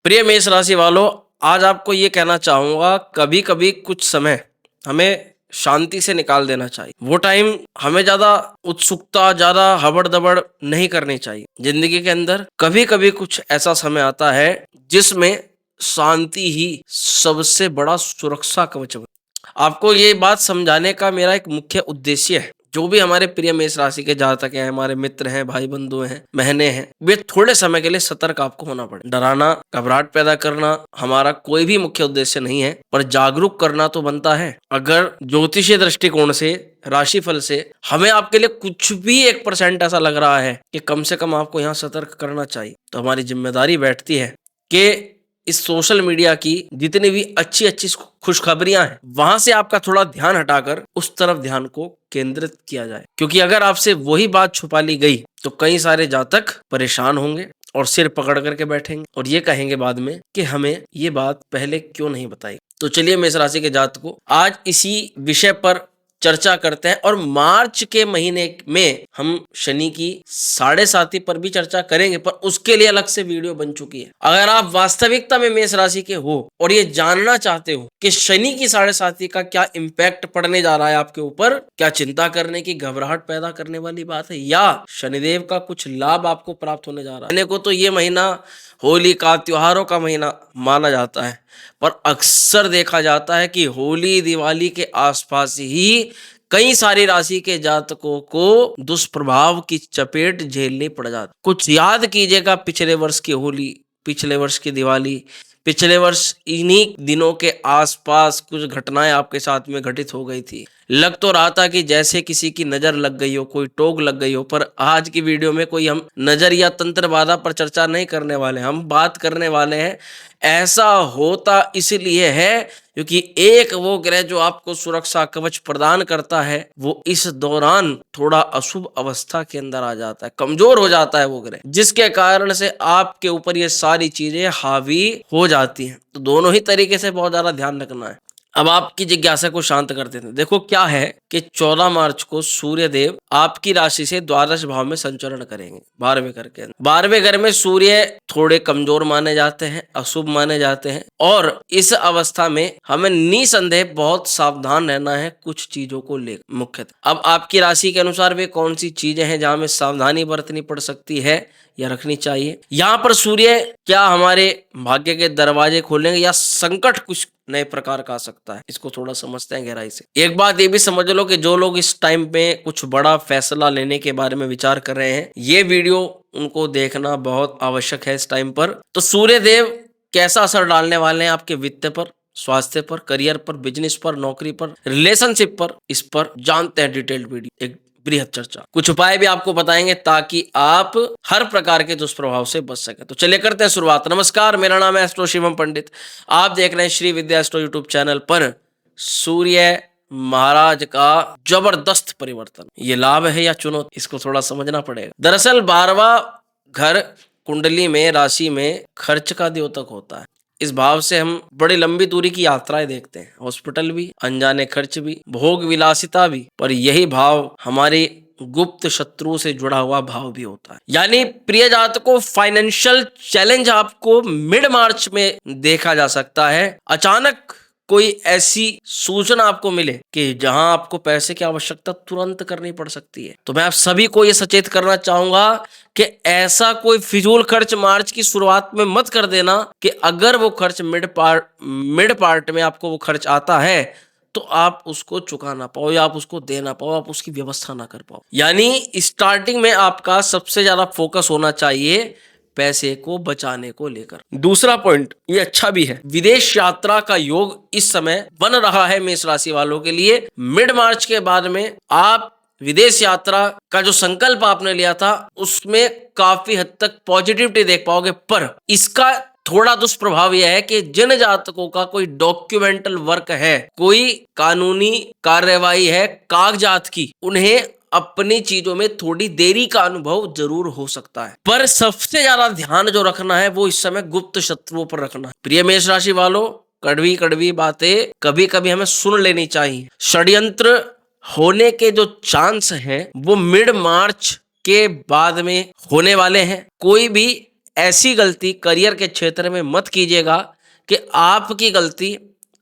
प्रिय मेष राशि वालों, आज आपको ये कहना चाहूंगा, कभी कभी कुछ समय हमें शांति से निकाल देना चाहिए। वो टाइम हमें ज्यादा उत्सुकता, ज्यादा हबड़ दबड़ नहीं करनी चाहिए। जिंदगी के अंदर कभी कभी कुछ ऐसा समय आता है जिसमें शांति ही सबसे बड़ा सुरक्षा कवच है। आपको ये बात समझाने का मेरा एक मुख्य उद्देश्य है। जो भी हमारे प्रिय मेष राशि के जातक हैं, हमारे मित्र हैं, भाई बंधु हैं, बहनें हैं, वे थोड़े समय के लिए सतर्क आपको होना पड़े। डराना, घबराहट पैदा करना हमारा कोई भी मुख्य उद्देश्य नहीं है, पर जागरूक करना तो बनता है। अगर ज्योतिषीय दृष्टिकोण से, राशिफल से हमें आपके लिए कुछ भी 1% ऐसा लग रहा है कि कम से कम आपको यहाँ सतर्क करना चाहिए, तो हमारी जिम्मेदारी बैठती है कि इस सोशल मीडिया की जितनी भी अच्छी अच्छी खुशखबरियां हैं, वहां से आपका थोड़ा ध्यान हटाकर उस तरफ ध्यान को केंद्रित किया जाए। क्योंकि अगर आपसे वही बात छुपा ली गई तो कई सारे जातक परेशान होंगे और सिर पकड़ करके बैठेंगे और ये कहेंगे बाद में कि हमें ये बात पहले क्यों नहीं बताई। तो चलिए मेष राशि के जातकों, आज इसी विषय पर चर्चा करते हैं और मार्च के महीने में हम शनि की 7.5 पर भी चर्चा करेंगे, पर उसके लिए अलग से वीडियो बन चुकी है। अगर आप वास्तविकता में मेष राशि के हो और ये जानना चाहते हो कि शनि की 7.5 का क्या इम्पैक्ट पड़ने जा रहा है आपके ऊपर, क्या चिंता करने की, घबराहट पैदा करने वाली बात है, या शनिदेव का कुछ लाभ आपको प्राप्त होने जा रहा है। को तो ये महीना होली का, त्योहारों का महीना माना जाता है, पर अक्सर देखा जाता है कि होली दिवाली के आसपास ही कई सारी राशि के जातकों को दुष्प्रभाव की चपेट झेलनी पड़ जाती। कुछ याद कीजिएगा, पिछले वर्ष की होली, पिछले वर्ष की दिवाली, पिछले वर्ष इन्हीं दिनों के आसपास कुछ घटनाएं आपके साथ में घटित हो गई थी। लग तो रहा था कि जैसे किसी की नजर लग गई हो, कोई टोक लग गई हो। पर आज की वीडियो में कोई हम नजर या तंत्र बाधा पर चर्चा नहीं करने वाले, हम बात करने वाले हैं ऐसा होता इसलिए है क्योंकि एक वो ग्रह जो आपको सुरक्षा कवच प्रदान करता है, वो इस दौरान थोड़ा अशुभ अवस्था के अंदर आ जाता है, कमजोर हो जाता है वो ग्रह, जिसके कारण से आपके ऊपर ये सारी चीजें हावी हो जाती हैं। तो दोनों ही तरीके से बहुत ज्यादा ध्यान रखना है। अब आपकी जिज्ञासा को शांत कर देते हैं। देखो क्या है कि 14 मार्च को सूर्य देव आपकी राशि से द्वादश भाव में संचरण करेंगे, 12वें घर के अंदर। 12वें घर में सूर्य थोड़े कमजोर माने जाते हैं, अशुभ माने जाते हैं, और इस अवस्था में हमें निसंदेह बहुत सावधान रहना है कुछ चीजों को लेकर मुख्यतः। अब आपकी राशि के अनुसार वे कौन सी चीजें हैं जहां में सावधानी बरतनी पड़ सकती है या रखनी चाहिए। यहाँ पर सूर्य क्या हमारे भाग्य के दरवाजे खोलेंगे या संकट कुछ नए प्रकार का आ सकता है, इसको थोड़ा समझते हैं गहराई से। एक बात ये भी समझ लो कि जो लोग इस टाइम पे कुछ बड़ा फैसला लेने के बारे में विचार कर रहे हैं, ये वीडियो उनको देखना बहुत आवश्यक है इस टाइम पर। तो सूर्य देव कैसा असर डालने वाले हैं आपके वित्त पर, स्वास्थ्य पर, करियर पर, बिजनेस पर, नौकरी पर, रिलेशनशिप पर, इस पर जानते हैं डिटेल्ड वीडियो, एक बृहद चर्चा। कुछ उपाय भी आपको बताएंगे ताकि आप हर प्रकार के दुष्प्रभाव से बच सके। तो चलिए करते हैं शुरुआत। नमस्कार, मेरा नाम है एस्ट्रो शिवम पंडित। आप देख रहे हैं श्री विद्या एस्ट्रो यूट्यूब चैनल पर। सूर्य महाराज का जबरदस्त परिवर्तन, ये लाभ है या चुनौती, इसको थोड़ा समझना पड़ेगा। दरअसल 12वां घर कुंडली में, राशि में खर्च का द्योतक होता है। इस भाव से हम बड़ी लंबी दूरी की यात्राएं देखते हैं, हॉस्पिटल भी, अनजाने खर्च भी, भोग विलासिता भी। पर यही भाव हमारे गुप्त शत्रु से जुड़ा हुआ भाव भी होता है। यानी प्रिय जातकों, फाइनेंशियल चैलेंज आपको मिड मार्च में देखा जा सकता है। अचानक कोई ऐसी सूचना आपको मिले कि जहां आपको पैसे की आवश्यकता तुरंत करनी पड़ सकती है। तो मैं आप सभी को यह सचेत करना चाहूंगा कि ऐसा कोई फिजूल खर्च मार्च की शुरुआत में मत कर देना कि अगर वो खर्च मिड पार्ट में आपको वो खर्च आता है तो आप उसको चुका ना पाओ या आप उसको दे ना पाओ, आप उसकी व्यवस्था ना कर पाओ। यानी स्टार्टिंग में आपका सबसे ज्यादा फोकस होना चाहिए पैसे को बचाने को लेकर। दूसरा पॉइंट ये अच्छा भी है, विदेश यात्रा का योग इस समय बन रहा है मेष राशि वालों के लिए। मिड मार्च के बाद में आप विदेश यात्रा का जो संकल्प आपने लिया था उसमें काफी हद तक पॉजिटिविटी देख पाओगे। पर इसका थोड़ा दुष्प्रभाव यह है कि जिन जातकों का कोई डॉक्यूमेंटल वर्क है, कोई कानूनी कार्यवाही है कागजात की, उन्हें अपनी चीजों में थोड़ी देरी का अनुभव जरूर हो सकता है। पर सबसे ज्यादा ध्यान जो रखना है वो इस समय गुप्त शत्रुओं पर रखना है। प्रिय मेष राशि वालों, कड़वी कड़वी बातें कभी कभी हमें सुन लेनी चाहिए। षड्यंत्र होने के जो चांस हैं वो मिड मार्च के बाद में होने वाले हैं। कोई भी ऐसी गलती करियर के क्षेत्र में मत कीजिएगा कि आपकी गलती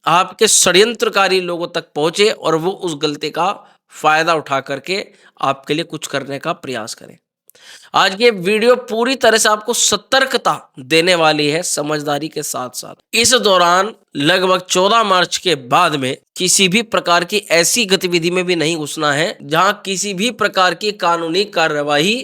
आपके षड्यंत्रकारी लोगों तक पहुंचे और वो उस गलती का फायदा उठा करके आपके लिए कुछ करने का प्रयास करें। आज की वीडियो पूरी तरह से आपको सतर्कता देने वाली है, समझदारी के साथ साथ। इस दौरान लगभग 14 मार्च के बाद में किसी भी प्रकार की ऐसी गतिविधि में भी नहीं घुसना है जहां किसी भी प्रकार की कानूनी कार्यवाही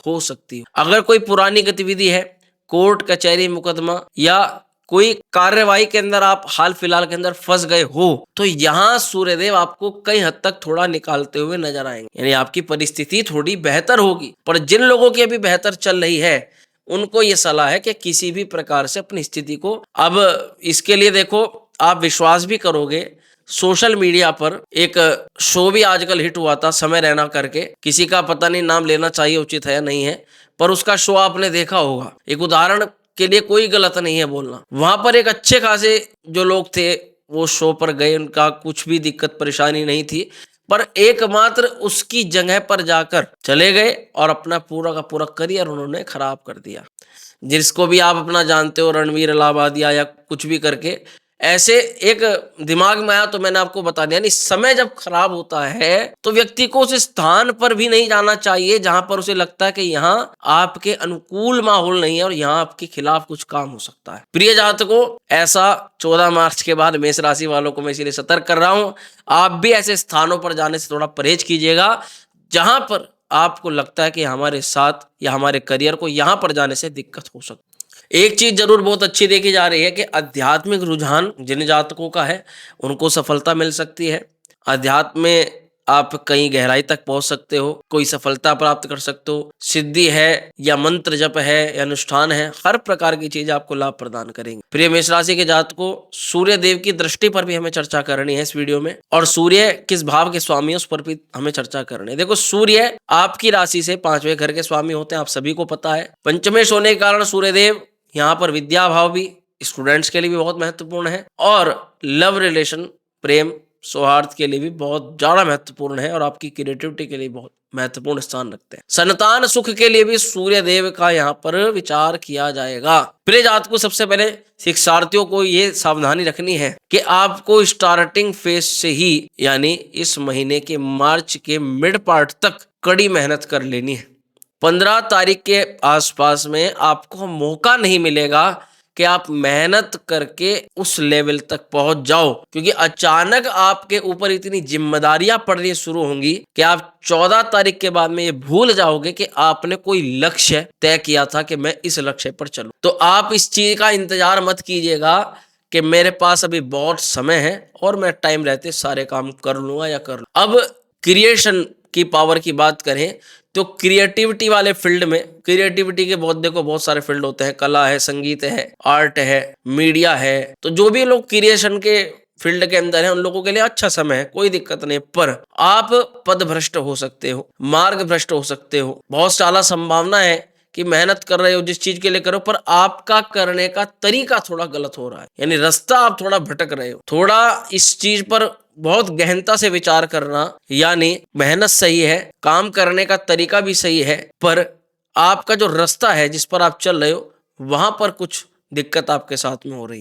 हो सकती है। अगर कोई पुरानी गतिविधि है, कोर्ट कचहरी मुकदमा या कोई कार्यवाही के अंदर आप हाल फिलहाल के अंदर फंस गए हो, तो यहाँ सूर्यदेव आपको कई हद तक थोड़ा निकालते हुए नजर आएंगे, यानी आपकी परिस्थिति थोड़ी बेहतर होगी। पर जिन लोगों की अभी बेहतर चल रही है उनको ये सलाह है कि किसी भी प्रकार से अपनी स्थिति को, अब इसके लिए देखो, आप विश्वास भी करोगे, सोशल मीडिया पर एक शो भी आजकल हिट हुआ था, समय रैना करके, किसी का पता नहीं नाम लेना चाहिए उचित है या नहीं है, पर उसका शो आपने देखा होगा। एक उदाहरण के लिए कोई गलत नहीं है बोलना, वहां पर एक अच्छे खासे जो लोग थे वो शो पर गए, उनका कुछ भी दिक्कत परेशानी नहीं थी, पर एकमात्र उसकी जगह पर जाकर चले गए और अपना पूरा का पूरा करियर उन्होंने खराब कर दिया। जिसको भी आप अपना जानते हो, रणवीर इलाहाबादिया या कुछ भी करके, ऐसे एक दिमाग में आया तो मैंने आपको बता दिया। नहीं, समय जब खराब होता है तो व्यक्ति को उस स्थान पर भी नहीं जाना चाहिए जहां पर उसे लगता है कि यहाँ आपके अनुकूल माहौल नहीं है और यहाँ आपके खिलाफ कुछ काम हो सकता है। प्रिय जातकों, ऐसा 14 मार्च के बाद मेष राशि वालों को मैं इसीलिए सतर्क कर रहा हूं, आप भी ऐसे स्थानों पर जाने से थोड़ा परहेज कीजिएगा जहां पर आपको लगता है कि हमारे साथ या हमारे करियर को यहां पर जाने से दिक्कत हो सकती है। एक चीज जरूर बहुत अच्छी देखी जा रही है कि आध्यात्मिक रुझान जिन जातकों का है उनको सफलता मिल सकती है। अध्यात्म में आप कहीं गहराई तक पहुंच सकते हो, कोई सफलता प्राप्त कर सकते हो, सिद्धि है या मंत्र जप है या अनुष्ठान है, हर प्रकार की चीज आपको लाभ प्रदान करेंगे। प्रिय मेष राशि के जातकों, सूर्य देव की दृष्टि पर भी हमें चर्चा करनी है इस वीडियो में, और सूर्य किस भाव के स्वामी है उस पर भी हमें चर्चा करनी है। देखो, सूर्य आपकी राशि से 5वें घर के स्वामी होते हैं, आप सभी को पता है। पंचमेश होने के कारण सूर्यदेव यहाँ पर विद्या भाव भी स्टूडेंट्स के लिए भी बहुत महत्वपूर्ण है, और लव रिलेशन, प्रेम सौहार्द के लिए भी बहुत ज्यादा महत्वपूर्ण है, और आपकी क्रिएटिविटी के लिए बहुत महत्वपूर्ण स्थान रखते हैं। संतान सुख के लिए भी सूर्य देव का यहाँ पर विचार किया जाएगा। प्रिय जातकों को सबसे पहले शिक्षार्थियों को ये सावधानी रखनी है कि आपको स्टार्टिंग फेज से ही, यानी इस महीने के मार्च के मिड पार्ट तक कड़ी मेहनत कर लेनी है। 15 तारीख के आसपास में आपको मौका नहीं मिलेगा कि आप मेहनत करके उस लेवल तक पहुंच जाओ, क्योंकि अचानक आपके ऊपर इतनी जिम्मेदारियां पड़नी शुरू होंगी कि आप 14 तारीख के बाद में ये भूल जाओगे कि आपने कोई लक्ष्य तय किया था कि मैं इस लक्ष्य पर चलूं। तो आप इस चीज का इंतजार मत कीजिएगा कि मेरे पास अभी बहुत समय है और मैं टाइम रहते सारे काम कर लूंगा या कर लूंगा। अब क्रिएशन की पावर की बात करें तो क्रिएटिविटी वाले फील्ड में, क्रिएटिविटी के बहुत सारे फील्ड होते हैं, कला है, संगीत है, आर्ट है, मीडिया है, तो जो भी लोग क्रिएशन के फील्ड के अंदर है उन लोगों के लिए अच्छा समय है, कोई दिक्कत नहीं। पर आप पद भ्रष्ट हो सकते हो, मार्ग भ्रष्ट हो सकते हो, बहुत सारा संभावना है कि मेहनत कर रहे हो जिस चीज के लिए करो, पर आपका करने का तरीका थोड़ा गलत हो रहा है, यानी रास्ता आप थोड़ा भटक रहे हो। थोड़ा इस चीज पर बहुत गहनता से विचार करना, यानी मेहनत सही है, काम करने का तरीका भी सही है, पर आपका जो रास्ता है जिस पर आप चल रहे हो वहां पर कुछ दिक्कत आपके साथ में हो रही,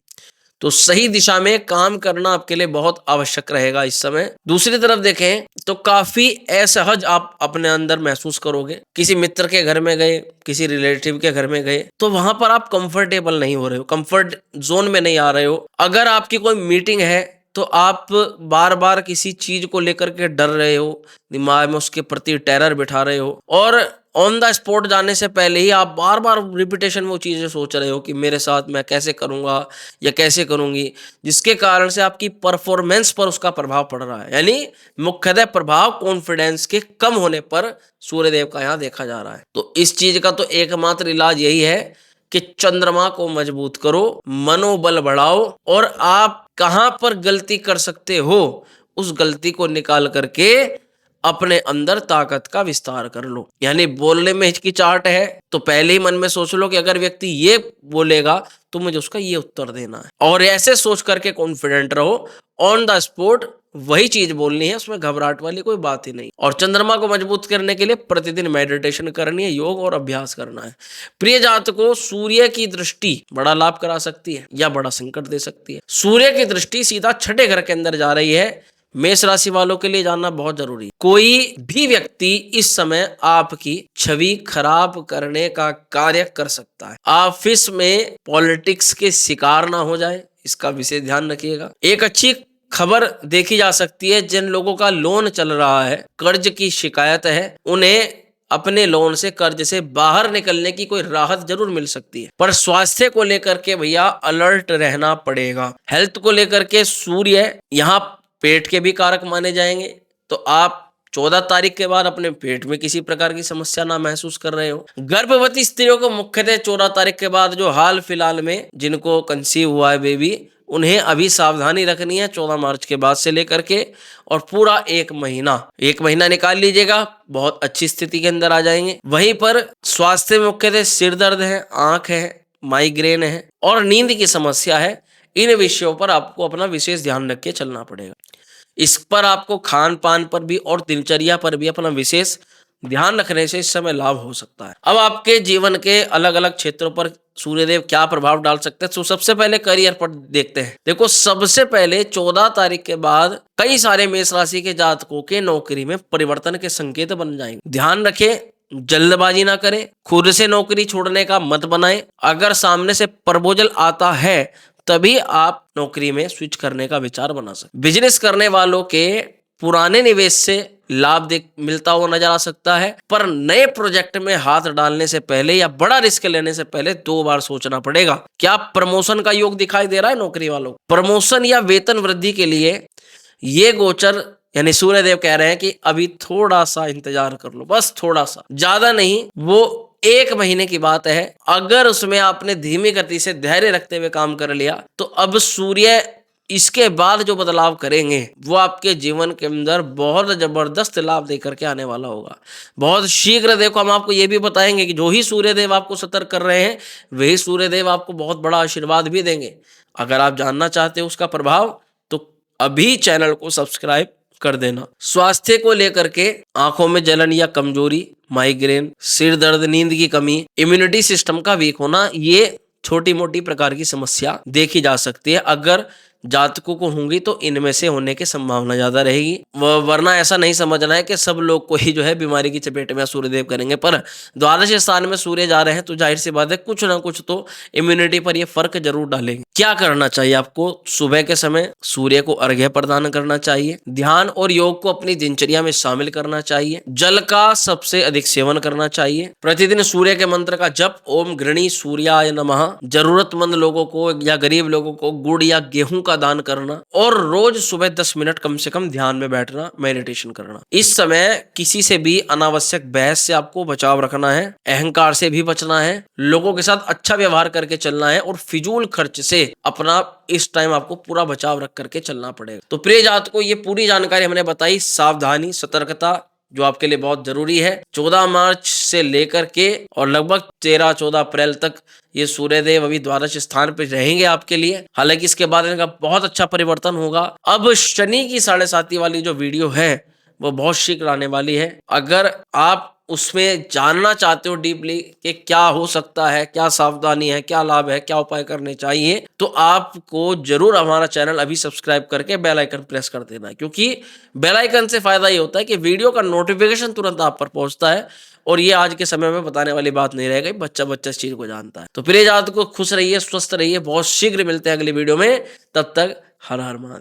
तो सही दिशा में काम करना आपके लिए बहुत आवश्यक रहेगा इस समय। दूसरी तरफ देखें तो काफी असहज आप अपने अंदर महसूस करोगे। किसी मित्र के घर में गए, किसी रिलेटिव के घर में गए, तो वहां पर आप कंफर्टेबल नहीं हो रहे हो, कंफर्ट जोन में नहीं आ रहे हो। अगर आपकी कोई मीटिंग है तो आप बार बार किसी चीज को लेकर के डर रहे हो, दिमाग में उसके प्रति टेरर बिठा रहे हो, और ऑन द स्पॉट जाने से पहले ही आप बार बार रिपीटेशन में वो चीजें सोच रहे हो कि मेरे साथ मैं कैसे करूंगा या कैसे करूंगी, जिसके कारण से आपकी परफॉर्मेंस पर उसका प्रभाव पड़ रहा है। यानी मुख्यतः प्रभाव कॉन्फिडेंस के कम होने पर सूर्यदेव का यहाँ देखा जा रहा है। तो इस चीज का तो एकमात्र इलाज यही है कि चंद्रमा को मजबूत करो, मनोबल बढ़ाओ, और आप कहां पर गलती कर सकते हो उस गलती को निकाल करके अपने अंदर ताकत का विस्तार कर लो। यानी बोलने में हिचकिचाहट है तो पहले ही मन में सोच लो कि अगर व्यक्ति ये बोलेगा तो मुझे उसका ये उत्तर देना है, और ऐसे सोच करके कॉन्फिडेंट रहो। ऑन द स्पॉट वही चीज बोलनी है, उसमें घबराहट वाली कोई बात ही नहीं। और चंद्रमा को मजबूत करने के लिए प्रतिदिन मेडिटेशन करनी है, योग और अभ्यास करना है। प्रिय जातकों, सूर्य की दृष्टि बड़ा लाभ करा सकती है या बड़ा संकट दे सकती है। सूर्य की दृष्टि सीधा छठे घर के अंदर जा रही है, मेष राशि वालों के लिए जानना बहुत जरूरी है। कोई भी व्यक्ति इस समय आपकी छवि खराब करने का कार्य कर सकता है। ऑफिस में पॉलिटिक्स के शिकार ना हो जाए, इसका विशेष ध्यान रखिएगा। एक अच्छी खबर देखी जा सकती है, जिन लोगों का लोन चल रहा है, कर्ज की शिकायत है, उन्हें अपने लोन से, कर्ज से बाहर निकलने की कोई राहत जरूर मिल सकती है। पर स्वास्थ्य को लेकर के भैया अलर्ट रहना पड़ेगा। हेल्थ को लेकर के सूर्य यहाँ पेट के भी कारक माने जाएंगे, तो आप 14 तारीख के बाद अपने पेट में किसी प्रकार की समस्या ना महसूस कर रहे हो। गर्भवती स्त्रियों को मुख्यतः 14 तारीख के बाद, जो हाल फिलहाल में जिनको कंसीव हुआ है बेबी, उन्हें अभी सावधानी रखनी है 14 मार्च के बाद से लेकर के, और पूरा एक महीना निकाल लीजिएगा, बहुत अच्छी स्थिति के अंदर आ जाएंगे। वहीं पर स्वास्थ्य में मुख्यतः सिर दर्द है, आंख है, माइग्रेन है और नींद की समस्या है। इन विषयों पर आपको अपना विशेष ध्यान रख के चलना पड़ेगा। इस पर आपको खान पान पर भी और दिनचर्या पर भी अपना विशेष ध्यान रखने से इस समय लाभ हो सकता है। अब आपके जीवन के अलग अलग क्षेत्रों पर सूर्यदेव क्या प्रभाव डाल सकते हैं, तो सबसे पहले करियर पर देखते हैं। देखो, सबसे पहले 14 तारीख के बाद कई सारे मेष राशि के जातकों के नौकरी में परिवर्तन के संकेत बन जाएंगे। ध्यान रखें, जल्दबाजी ना करें, खुद से नौकरी छोड़ने का मत बनाएं। अगर सामने से प्रपोजल आता है तभी आप नौकरी में स्विच करने का विचार बना सकते। बिजनेस करने वालों के पुराने निवेश से लाभ मिलता हुआ नजर आ सकता है, पर नए प्रोजेक्ट में हाथ डालने से पहले या बड़ा रिस्क लेने से पहले 2 बार सोचना पड़ेगा। क्या प्रमोशन का योग दिखाई दे रहा है नौकरी वालों को? प्रमोशन या वेतन वृद्धि के लिए ये गोचर यानी सूर्यदेव कह रहे हैं कि अभी थोड़ा सा इंतजार कर लो, बस थोड़ा सा, ज्यादा नहीं। वो 1 महीने की बात है। अगर उसमें आपने धीमी गति से धैर्य रखते हुए काम कर लिया, तो अब सूर्य इसके बाद जो बदलाव करेंगे वो आपके जीवन के अंदर बहुत जबरदस्त लाभ देकर के आने वाला होगा। बहुत शीघ्र देखो, हम आपको ये भी बताएंगे कि जो ही सूर्यदेव आपको सतर्क कर रहे हैं, वही सूर्यदेव आपको बहुत बड़ा आशीर्वाद भी देंगे। अगर आप जानना चाहते हो उसका प्रभाव, तो अभी चैनल को सब्सक्राइब कर देना। स्वास्थ्य को लेकर के आंखों में जलन या कमजोरी, माइग्रेन, सिर दर्द, नींद की कमी, इम्यूनिटी सिस्टम का वीक होना, ये छोटी मोटी प्रकार की समस्या देखी जा सकती है। अगर जातकों को होंगी तो इनमें से होने की संभावना ज्यादा रहेगी। वरना ऐसा नहीं समझना है कि सब लोग को ही जो है बीमारी की चपेट में सूर्यदेव करेंगे। पर द्वादश स्थान में सूर्य जा रहे हैं तो जाहिर सी बात है कुछ ना कुछ तो इम्यूनिटी पर ये फर्क जरूर डालेंगे। क्या करना चाहिए आपको? सुबह के समय सूर्य को अर्घ्य प्रदान करना चाहिए। ध्यान और योग को अपनी दिनचर्या में शामिल करना चाहिए। जल का सबसे अधिक सेवन करना चाहिए। प्रतिदिन सूर्य के मंत्र का जप, ओम गृणी सूर्याय नमः। जरूरतमंद लोगों को या गरीब लोगों को गुड़ या गेहूं का दान करना, और रोज सुबह 10 मिनट कम से कम ध्यान में बैठना, मेडिटेशन करना। इस समय किसी से भी अनावश्यक बहस से आपको बचाव रखना है, अहंकार से भी बचना है, लोगों के साथ अच्छा व्यवहार करके चलना है, और फिजूल खर्च से अपना इस टाइम आपको पूरा बचाव रख करके चलना पड़ेगा। तो प्रिय जातकों, ये पूरी जानकारी हमने बताई। सावधानी, सतर्कता जो आपके लिए बहुत जरूरी है। 14 मार्च से लेकर के और लगभग 13-14 अप्रैल तक ये सूर्यदेव अभी द्वादश स्थान पर रहेंगे आपके लिए। हालांकि इसके बाद इनका बहुत अच्छा परिवर्तन होगा। अब शनि की 7.5 वाली जो वीडियो है वो बहुत शीघ्र आने वाली है। अगर आप उसमें जानना चाहते हो डीपली कि क्या हो सकता है, क्या सावधानी है, क्या लाभ है, क्या उपाय करने चाहिए, तो आपको जरूर हमारा चैनल अभी सब्सक्राइब करके बेल आइकन प्रेस कर देना है। क्योंकि बेल आइकन से फायदा ये होता है कि वीडियो का नोटिफिकेशन तुरंत आप पर पहुंचता है, और ये आज के समय में बताने वाली बात नहीं रह गई। बच्चा इस चीज को जानता है। तो प्रिय जातकों, खुश रहिए, स्वस्थ रहिए। बहुत शीघ्र मिलते हैं अगली वीडियो में। तब तक हर हर महादेव।